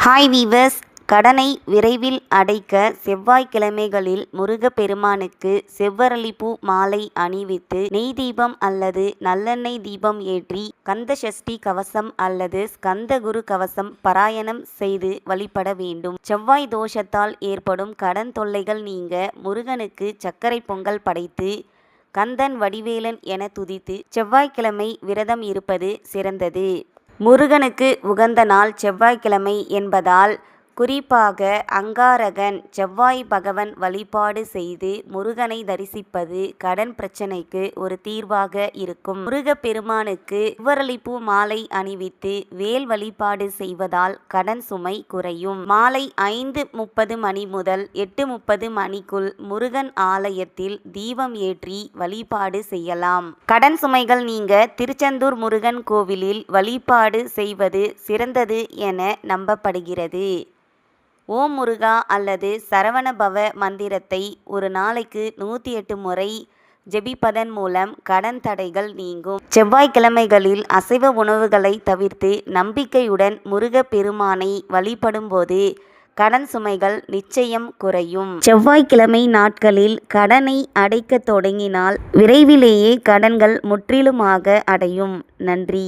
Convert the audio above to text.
Hi viewers, கடனை விரைவில் அடைக்க செவ்வாய்க்கிழமைகளில் முருகப்பெருமானுக்கு செவ்வரளிப்பூ மாலை அணிவித்து நெய் தீபம் அல்லது நல்லெண்ணெய் தீபம் ஏற்றி கந்த சஷ்டி கவசம் அல்லது ஸ்கந்தகுரு கவசம் பாராயணம் செய்து வழிபட வேண்டும். செவ்வாய் தோஷத்தால் ஏற்படும் கடன் தொல்லைகள் நீங்க முருகனுக்கு சர்க்கரை பொங்கல் படைத்து கந்தன் வடிவேலன் என துதித்து செவ்வாய்க்கிழமை விரதம் இருப்பது சிறந்தது. முருகனுக்கு உகந்த நாள் செவ்வாய்க்கிழமை என்பதால் குறிப்பாக அங்காரகன் செவ்வாய் பகவன் வழிபாடு செய்து முருகனை தரிசிப்பது கடன் பிரச்சனைக்கு ஒரு தீர்வாக இருக்கும். முருகப்பெருமானுக்கு செவ்வரளிப்பூ மாலை அணிவித்து வேல் வழிபாடு செய்வதால் கடன் சுமை குறையும். மாலை 5:30 மணி முதல் 8:30 மணிக்குள் முருகன் ஆலயத்தில் தீபம் ஏற்றி வழிபாடு செய்யலாம். கடன் சுமைகள் நீங்க திருச்செந்தூர் முருகன் கோவிலில் வழிபாடு செய்வது சிறந்தது என நம்பப்படுகிறது. ஓம் முருகா அல்லது சரவணபவ மந்திரத்தை ஒரு நாளைக்கு 108 முறை ஜெபிப்பதன் மூலம் கடன் தடைகள் நீங்கும். செவ்வாய்க்கிழமைகளில் அசைவ உணவுகளை தவிர்த்து நம்பிக்கையுடன் முருகப்பெருமானை வழிபடும்போது கடன் சுமைகள் நிச்சயம் குறையும். செவ்வாய்க்கிழமை நாட்களில் கடனை அடைக்க தொடங்கினால் விரைவிலேயே கடன்கள் முற்றிலுமாக அடையும். நன்றி.